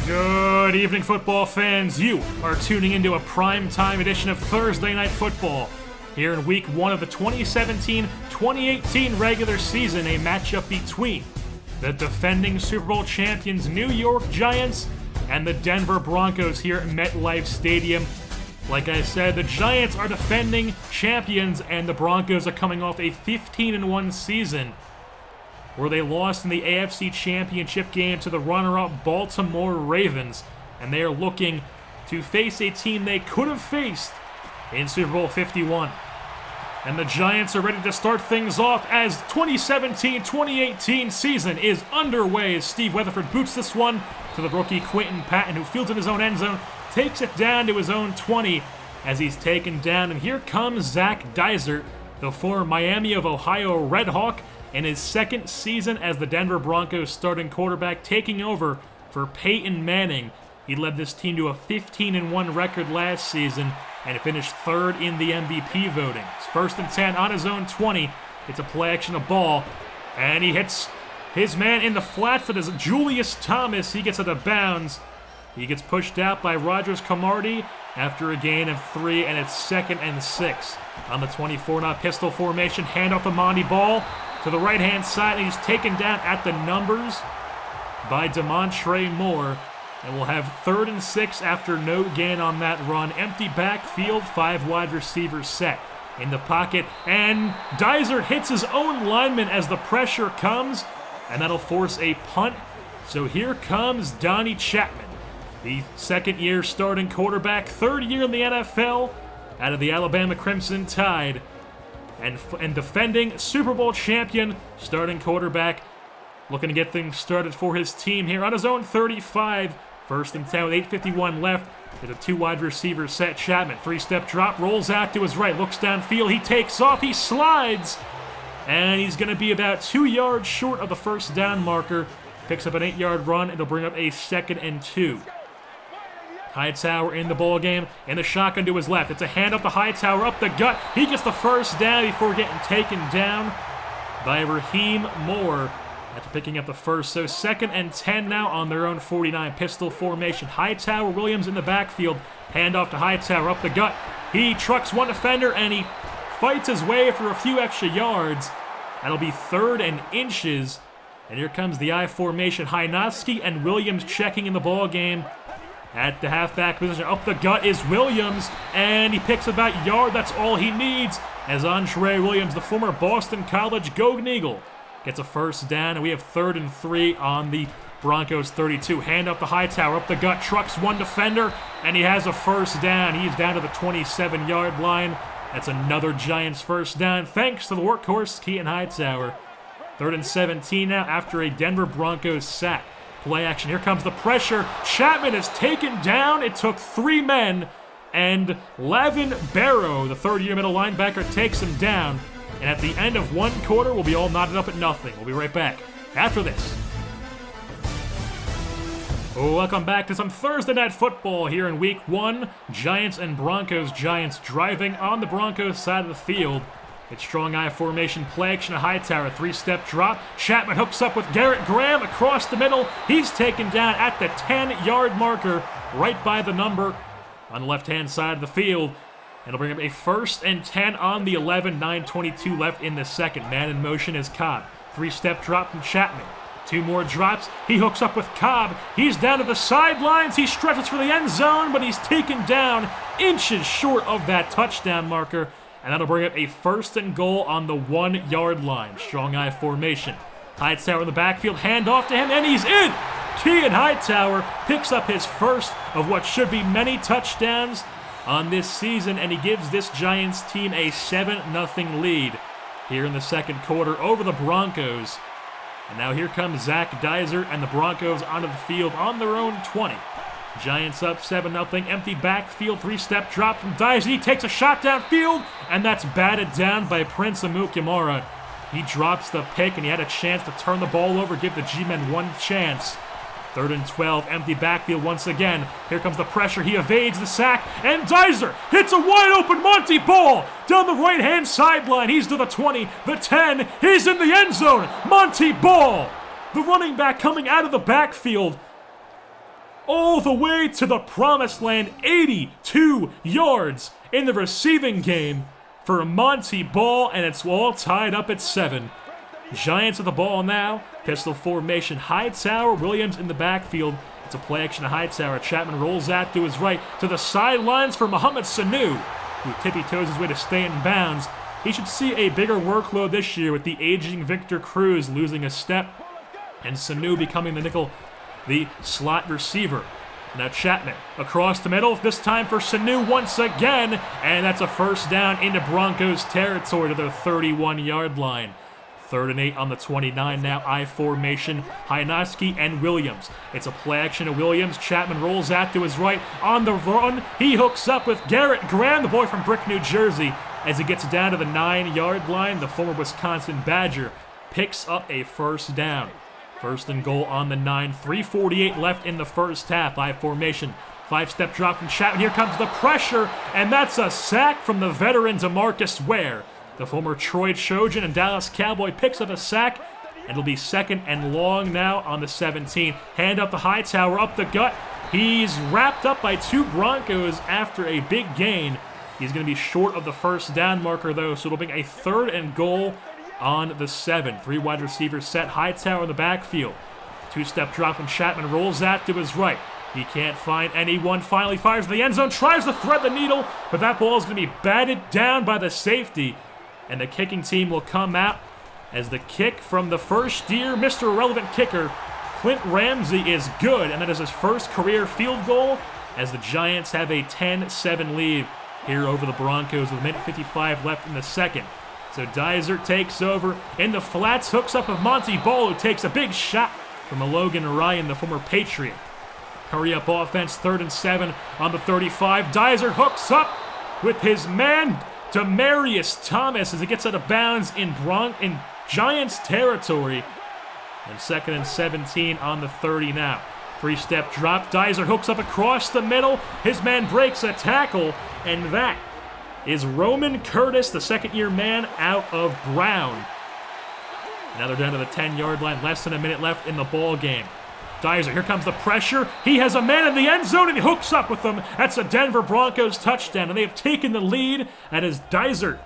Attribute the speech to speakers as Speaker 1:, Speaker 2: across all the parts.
Speaker 1: Good evening, football fans. You are tuning into a primetime edition of Thursday Night Football. Here in Week 1 of the 2017-2018 regular season, a matchup between the defending Super Bowl champions New York Giants and the Denver Broncos here at MetLife Stadium. Like I said, the Giants are defending champions and the Broncos are coming off a 15-1 season where they lost in the AFC Championship game to the runner-up Baltimore Ravens, and they are looking to face a team they could have faced in Super Bowl 51. And the Giants are ready to start things off as 2017-2018 season is underway as Steve Weatherford boots this one to the rookie Quentin Patton, who fields in his own end zone, takes it down to his own 20 as he's taken down. And here comes Zach Dysert, the former Miami of Ohio Red Hawk, in his second season as the Denver Broncos starting quarterback, taking over for Peyton Manning. He led this team to a 15-1 record last season and finished third in the MVP voting. It's 1st and 10 on his own 20. It's a play action of ball, and he hits his man in the flat foot as Julius Thomas. He gets out of bounds. He gets pushed out by Rogers Camardi after a gain of 3, and it's 2nd and 6. On the 24, not pistol formation, handoff to Monty Ball to the right-hand side, and he's taken down at the numbers by Demontre Moore. And we'll have 3rd and 6 after no gain on that run. Empty backfield, 5 wide receivers set in the pocket, and Dysert hits his own lineman as the pressure comes, and that'll force a punt. So here comes Donnie Chapman, the second-year starting quarterback, 3rd year in the NFL, out of the Alabama Crimson Tide, and defending Super Bowl champion starting quarterback, looking to get things started for his team here on his own 35. 1st and 10 with 8:51 left. There's a 2 wide receiver set. Chapman, 3-step drop, rolls out to his right, looks downfield, he takes off, he slides, and he's going to be about 2 yards short of the first down marker. Picks up an 8-yard run, it'll bring up a 2nd and 2. Hightower in the ball game, and the shotgun to his left. It's a handoff to Hightower up the gut. He gets the first down before getting taken down by Raheem Moore after picking up the first. So 2nd and 10 now on their own 49. Pistol formation. Hightower, Williams in the backfield. Handoff to Hightower up the gut. He trucks one defender, and he fights his way for a few extra yards. That'll be 3rd and inches. And here comes the I formation. Hynoski and Williams checking in the ball game. At the halfback position, up the gut is Williams, and he picks about a yard. That's all he needs, as Andre Williams, the former Boston College Golden Eagle, gets a first down, and we have 3rd and 3 on the Broncos 32. Hand up the Hightower, up the gut, trucks one defender, and he has a first down. He's down to the 27-yard line. That's another Giants first down, thanks to the workhorse, Keaton Hightower. 3rd and 17 now after a Denver Broncos sack. Play action. Here comes the pressure. Chapman is taken down. It took 3 men, and Lavin Barrow, the 3rd-year middle linebacker, takes him down. And at the end of 1 quarter, we'll be all knotted up at nothing. We'll be right back after this. Welcome back to some Thursday Night Football here in Week 1. Giants and Broncos. Giants driving on the Broncos side of the field. It's strong I formation, play action to Hightower, 3-step drop. Chapman hooks up with Garrett Graham across the middle. He's taken down at the 10-yard marker, right by the number on the left-hand side of the field. And it'll bring up a 1st and 10 on the 11, 9:22 left in the second. Man in motion is Cobb. 3-step drop from Chapman. 2 more drops. He hooks up with Cobb. He's down to the sidelines. He stretches for the end zone, but he's taken down inches short of that touchdown marker. And that'll bring up a 1st and goal on the 1-yard line. Strong I formation. Hightower in the backfield, hand off to him, and he's in! Keaton Hightower picks up his first of what should be many touchdowns on this season, and he gives this Giants team a 7-0 lead here in the second quarter over the Broncos. And now here comes Zach Dysert and the Broncos onto the field on their own 20. Giants up 7-0, empty backfield, 3-step drop from Dysert. He takes a shot downfield, and that's batted down by Prince Amukamara. He drops the pick, and he had a chance to turn the ball over, give the G-men one chance. 3rd and 12, empty backfield once again. Here comes the pressure. He evades the sack, and Dysert hits a wide-open Monty Ball down the right-hand sideline. He's to the 20, the 10. He's in the end zone. Monty Ball, the running back coming out of the backfield. all the way to the promised land, 82 yards in the receiving game for Monty Ball, and it's all tied up at 7. Giants with the ball now. Pistol formation. Hightower, Williams in the backfield. It's a play action to Hightower. Chapman rolls out to his right to the sidelines for Mohamed Sanu, who tippy-toes his way to stay in bounds. He should see a bigger workload this year with the aging Victor Cruz losing a step and Sanu becoming the slot receiver. Now Chapman across the middle, this time for Sanu once again, and that's a first down into Broncos territory to their 31-yard line. 3rd and 8 on the 29 now, I formation, Hynoski and Williams. It's a play action to Williams. Chapman rolls out to his right on the run. He hooks up with Garrett Graham, the boy from Brick, New Jersey. As he gets down to the 9-yard line, the former Wisconsin Badger picks up a first down. 1st and goal on the 9, 3:48 left in the first half. I formation, 5-step drop from Chapman. Here comes the pressure, and that's a sack from the veteran DeMarcus Ware. The former Troy Trojan and Dallas Cowboy picks up a sack, and it'll be 2nd and long now on the 17. Hand up the Hightower, up the gut. He's wrapped up by 2 Broncos after a big gain. He's going to be short of the first down marker, though, so it'll be a 3rd and goal on the 7. 3 wide receivers set. Hightower in the backfield. 2-step drop, and Chapman rolls out to his right. He can't find anyone. Finally fires to the end zone, tries to thread the needle, but that ball is going to be batted down by the safety. And the kicking team will come out as the kick from the first-year Mr. Irrelevant kicker, Clint Ramsey, is good, and that is his first career field goal as the Giants have a 10-7 lead here over the Broncos with 1:55 left in the second. So Dyser takes over in the flats, hooks up with Monty Ball, who takes a big shot from Logan Ryan, the former Patriot. Hurry-up offense, 3rd and 7 on the 35. Dyser hooks up with his man, Demarius Thomas, as he gets out of bounds in Giants territory. And 2nd and 17 on the 30 now. 3-step drop. Dyser hooks up across the middle. His man breaks a tackle, and that is Roman Curtis, the 2nd-year man out of Brown. Now they're down to the 10-yard line. Less than a minute left in the ball game. Dyser, here comes the pressure. He has a man in the end zone, and he hooks up with them. That's a Denver Broncos touchdown, and they have taken the lead. That is Dyser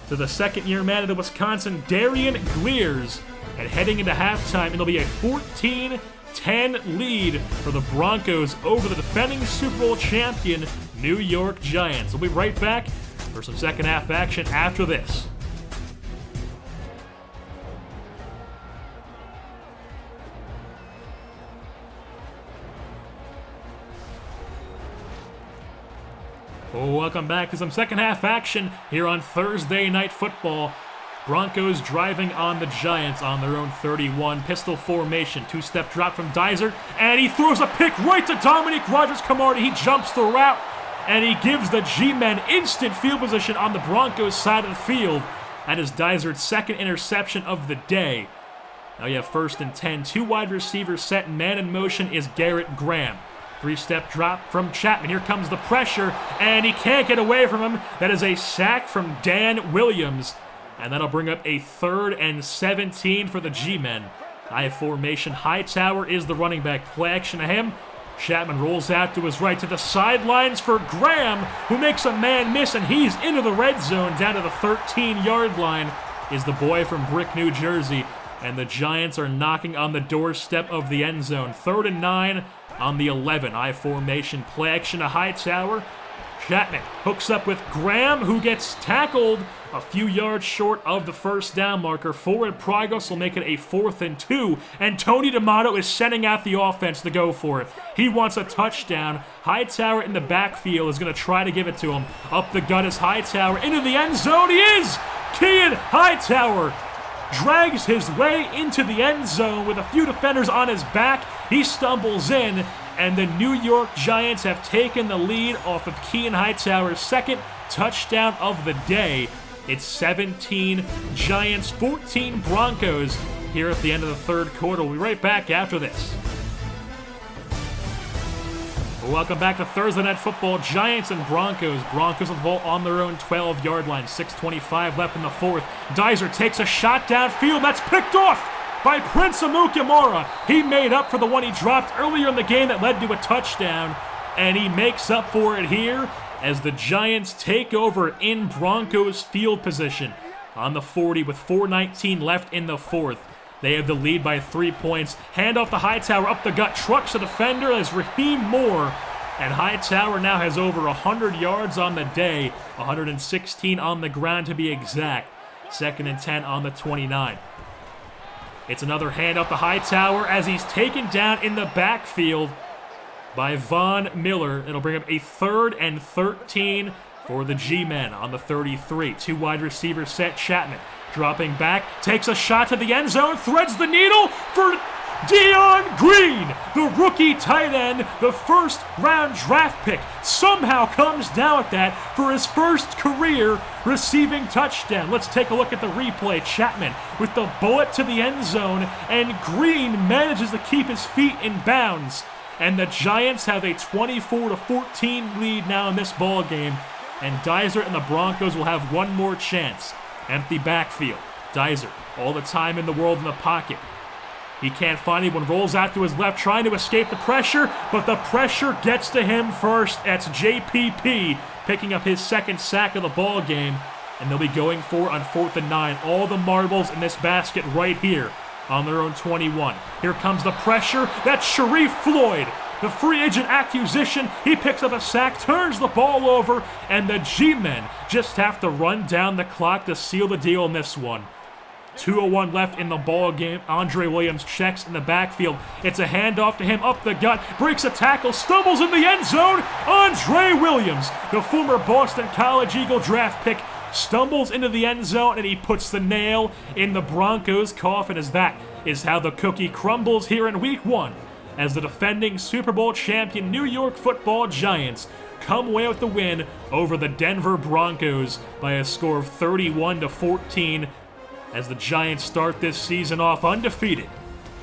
Speaker 1: to the 2nd-year man of the Wisconsin, Darian Glears. And heading into halftime, it'll be a 14-10 lead for the Broncos over the defending Super Bowl champion New York Giants. We'll be right back for some second half action after this. Welcome back to some second half action here on Thursday Night Football. Broncos driving on the Giants on their own 31. Pistol formation, 2-step drop from Dyser, and he throws a pick right to Dominique Rodgers-Cromartie. He jumps the route, and he gives the G-men instant field position on the Broncos side of the field. That is Dyser's 2nd interception of the day. Now you have 1st and 10. 2 wide receivers set. Man in motion is Garrett Graham. 3-step drop from Chapman. Here comes the pressure, and he can't get away from him. That is a sack from Dan Williams, and that'll bring up a 3rd and 17 for the G-men. I formation. Hightower is the running back. Play action to him. Chapman rolls out to his right to the sidelines for Graham, who makes a man miss, and he's into the red zone. Down to the 13-yard line is the boy from Brick, New Jersey, and the Giants are knocking on the doorstep of the end zone. 3rd and 9 on the 11. I formation, play action to Hightower. Chapman hooks up with Graham, who gets tackled a few yards short of the first down marker. Forward progress will make it a 4th and 2, and Tony D'Amato is sending out the offense to go for it. He wants a touchdown. Hightower in the backfield is going to try to give it to him. Up the gut is Hightower. Into the end zone he is! Kean Hightower drags his way into the end zone with a few defenders on his back. He stumbles in, and the New York Giants have taken the lead off of Kean Hightower's 2nd touchdown of the day. It's 17 Giants, 14 Broncos here at the end of the 3rd quarter. We'll be right back after this. Welcome back to Thursday Night Football. Giants and Broncos. Broncos with the ball on their own 12-yard line. 6:25 left in the 4th. Dyser takes a shot downfield. That's picked off by Prince Amukamara. He made up for the one he dropped earlier in the game that led to a touchdown, and he makes up for it here as the Giants take over in Broncos field position on the 40 with 4:19 left in the fourth. They have the lead by 3 points. Hand off the Hightower, up the gut, trucks the defender as Raheem Moore. And Hightower now has over 100 yards on the day, 116 on the ground to be exact. 2nd and 10 on the 29. It's another hand off the Hightower as he's taken down in the backfield by Von Miller. It'll bring up a 3rd and 13 for the G-men on the 33. 2 wide receivers set. Chapman dropping back, takes a shot to the end zone, threads the needle for DEON Green, the rookie tight end, the 1st-round draft pick, somehow comes down with that for his first career receiving touchdown. Let's take a look at the replay. Chapman with the bullet to the end zone, and Green manages to keep his feet in bounds. And the Giants have a 24-14 lead now in this ball game, and Dyser and the Broncos will have one more chance. Empty backfield. Dyser, all the time in the world in the pocket. He can't find anyone, rolls out to his left, trying to escape the pressure, but the pressure gets to him first. That's JPP picking up his 2nd sack of the ball game, and they'll be going for on 4th and 9. All the marbles in this basket right here on their own 21. Here comes the pressure. That's Sharif Floyd, the free agent acquisition. He picks up a sack, turns the ball over, and the G-men just have to run down the clock to seal the deal in this one. 2:01 left in the ball game. Andre Williams checks in the backfield. It's a handoff to him up the gut, breaks a tackle, stumbles in the end zone. Andre Williams, the former Boston College Eagle draft pick, stumbles into the end zone, and he puts the nail in the Broncos' coffin, as that is how the cookie crumbles here in Week 1, as the defending Super Bowl champion New York Football Giants come away with the win over the Denver Broncos by a score of 31-14, as the Giants start this season off undefeated.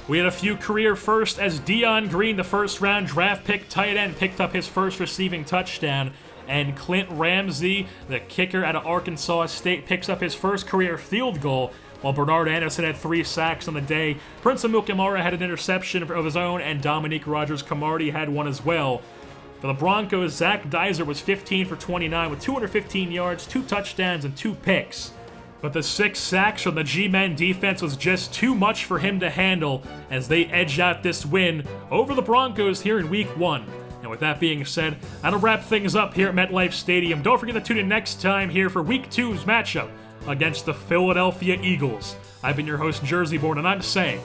Speaker 1: We had a few career firsts as DEON Green, the 1st-round draft pick tight end, picked up his first receiving touchdown, and Clint Ramsey, the kicker out of Arkansas State, picks up his first career field goal, while Bernard Anderson had 3 sacks on the day. Prince Amukamara had an interception of his own, and Dominique Rodgers-Cromartie had one as well. For the Broncos, Zach Dyser was 15 for 29 with 215 yards, 2 touchdowns, and 2 picks. But the 6 sacks from the G-men defense was just too much for him to handle as they edge out this win over the Broncos here in Week 1. And with that being said, that'll wrap things up here at MetLife Stadium. Don't forget to tune in next time here for Week 2's matchup against the Philadelphia Eagles. I've been your host, JerseyBorn, and I'm saying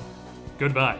Speaker 1: goodbye.